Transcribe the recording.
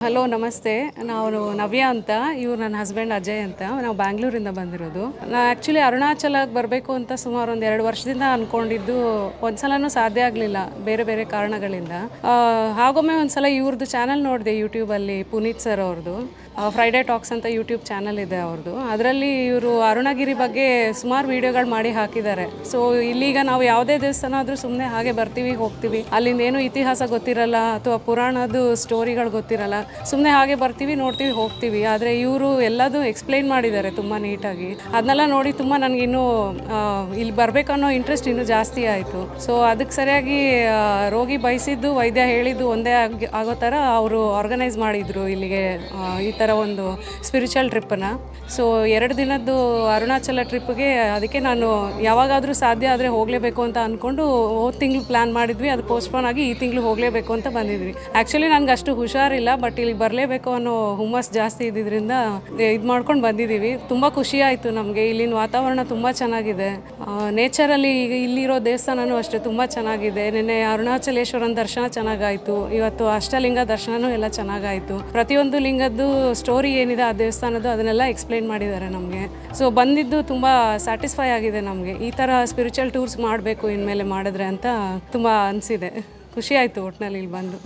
Hello ನಮಸ್ತೆ. ನಾವು ನವ್ಯ ಅಂತ, ಇವ್ರು ನನ್ನ ಹಸ್ಬೆಂಡ್ ಅಜಯ್ ಅಂತ. ನಾವು ಬ್ಯಾಂಗ್ಳೂರಿಂದ ಬಂದಿರೋದು. ನಾನು ಆ್ಯಕ್ಚುಲಿ ಅರುಣಾಚಲಕ್ಕೆ ಬರಬೇಕು ಅಂತ ಸುಮಾರು ಒಂದು 2 ವರ್ಷದಿಂದ ಅಂದ್ಕೊಂಡಿದ್ದು, ಒಂದ್ಸಲನೂ ಸಾಧ್ಯ ಆಗಲಿಲ್ಲ ಬೇರೆ ಬೇರೆ ಕಾರಣಗಳಿಂದ. ಹಾಗೊಮ್ಮೆ ಒಂದ್ಸಲ ಇವ್ರದ್ದು ಚಾನಲ್ ನೋಡಿದೆ ಯೂಟ್ಯೂಬಲ್ಲಿ, ಪುನೀತ್ ಸರ್ ಅವ್ರದ್ದು ಫ್ರೈಡೇ ಟಾಕ್ಸ್ ಅಂತ ಯೂಟ್ಯೂಬ್ ಚಾನಲ್ ಇದೆ ಅವ್ರದ್ದು. ಅದರಲ್ಲಿ ಇವರು ಅರುಣಗಿರಿ ಬಗ್ಗೆ ಸುಮಾರು ವೀಡಿಯೋಗಳು ಮಾಡಿ ಹಾಕಿದ್ದಾರೆ. ಸೊ ಇಲ್ಲೀಗ ನಾವು ಯಾವುದೇ ದೇವಸ್ಥಾನ ಆದರೂ ಸುಮ್ಮನೆ ಹಾಗೆ ಬರ್ತೀವಿ, ಹೋಗ್ತೀವಿ. ಅಲ್ಲಿಂದ ಏನು ಇತಿಹಾಸ ಗೊತ್ತಿರಲ್ಲ ಅಥವಾ ಪುರಾಣದ್ದು ಸ್ಟೋರಿಗಳು ಗೊತ್ತಿರಲ್ಲ, ಸುಮ್ಮನೆ ಹಾಗೆ ಬರ್ತೀವಿ, ನೋಡ್ತೀವಿ, ಹೋಗ್ತೀವಿ. ಆದರೆ ಇವರು ಎಲ್ಲದೂ ಎಕ್ಸ್ಪ್ಲೈನ್ ಮಾಡಿದ್ದಾರೆ ತುಂಬ ನೀಟಾಗಿ. ಅದನ್ನೆಲ್ಲ ನೋಡಿ ತುಂಬ ನನಗಿನ್ನೂ ಇಲ್ಲಿ ಬರಬೇಕನ್ನೋ ಇಂಟ್ರೆಸ್ಟ್ ಇನ್ನೂ ಜಾಸ್ತಿ ಆಯಿತು. ಸೊ ಅದಕ್ಕೆ ಸರಿಯಾಗಿ ರೋಗಿ ಬಯಸಿದ್ದು ವೈದ್ಯ ಹೇಳಿದ್ದು ಒಂದೇ ಆಗೋ ಥರ ಅವರು ಆರ್ಗನೈಸ್ ಮಾಡಿದರು ಇಲ್ಲಿಗೆ ಈ ಥರ ಒಂದು ಸ್ಪಿರಿಚುವಲ್ ಟ್ರಿಪ್ಪನ್ನು. ಸೊ 2 ದಿನದ್ದು ಅರುಣಾಚಲ ಟ್ರಿಪ್ಗೆ ಅದಕ್ಕೆ ನಾನು ಯಾವಾಗಾದರೂ ಸಾಧ್ಯ ಆದರೆ ಹೋಗಲೇಬೇಕು ಅಂತ ಅಂದ್ಕೊಂಡು ಹೋದ ತಿಂಗಳು ಪ್ಲ್ಯಾನ್ ಮಾಡಿದ್ವಿ. ಅದು ಪೋಸ್ಟ್ಪೋನ್ ಆಗಿ ಈ ತಿಂಗಳು ಹೋಗಲೇಬೇಕು ಅಂತ ಬಂದಿದ್ವಿ. ಆ್ಯಕ್ಚುಲಿ ನನಗೆ ಅಷ್ಟು ಹುಷಾರಿಲ್ಲ, ಬಟ್ ಇಲ್ಲಿ ಬರಲೇಬೇಕು ಅನ್ನೋ ಹುಮ್ಮಸ್ ಜಾಸ್ತಿ ಇದ್ದಿದ್ದರಿಂದ ಇದು ಮಾಡ್ಕೊಂಡು ಬಂದಿದ್ದೀವಿ. ತುಂಬ ಖುಷಿ ಆಯಿತು ನಮಗೆ. ಇಲ್ಲಿನ ವಾತಾವರಣ ತುಂಬ ಚೆನ್ನಾಗಿದೆ. ನೇಚರಲ್ಲಿ ಈಗ ಇಲ್ಲಿರೋ ದೇವಸ್ಥಾನವೂ ಅಷ್ಟೇ ತುಂಬ ಚೆನ್ನಾಗಿದೆ. ನಿನ್ನೆ ಅರುಣಾಚಲೇಶ್ವರನ ದರ್ಶನ ಚೆನ್ನಾಗಾಯಿತು. ಇವತ್ತು ಅಷ್ಟಲಿಂಗ ದರ್ಶನವೂ ಎಲ್ಲ ಚೆನ್ನಾಗಾಯಿತು. ಪ್ರತಿಯೊಂದು ಲಿಂಗದ್ದು ಸ್ಟೋರಿ ಏನಿದೆ ಆ ದೇವಸ್ಥಾನದ್ದು ಅದನ್ನೆಲ್ಲ ಎಕ್ಸ್ಪ್ಲೈನ್ ಮಾಡಿದ್ದಾರೆ ನಮಗೆ. ಸೊ ಬಂದಿದ್ದು ತುಂಬ ಸ್ಯಾಟಿಸ್ಫೈ ಆಗಿದೆ ನಮಗೆ. ಈ ಥರ ಸ್ಪಿರಿಚುವಲ್ ಟೂರ್ಸ್ ಮಾಡಬೇಕು ಇನ್ಮೇಲೆ ಮಾಡಿದ್ರೆ ಅಂತ ತುಂಬ ಅನಿಸಿದೆ. ಖುಷಿ ಆಯಿತು ಒಟ್ಟಿನಲ್ಲಿ ಇಲ್ಲಿ ಬಂದು.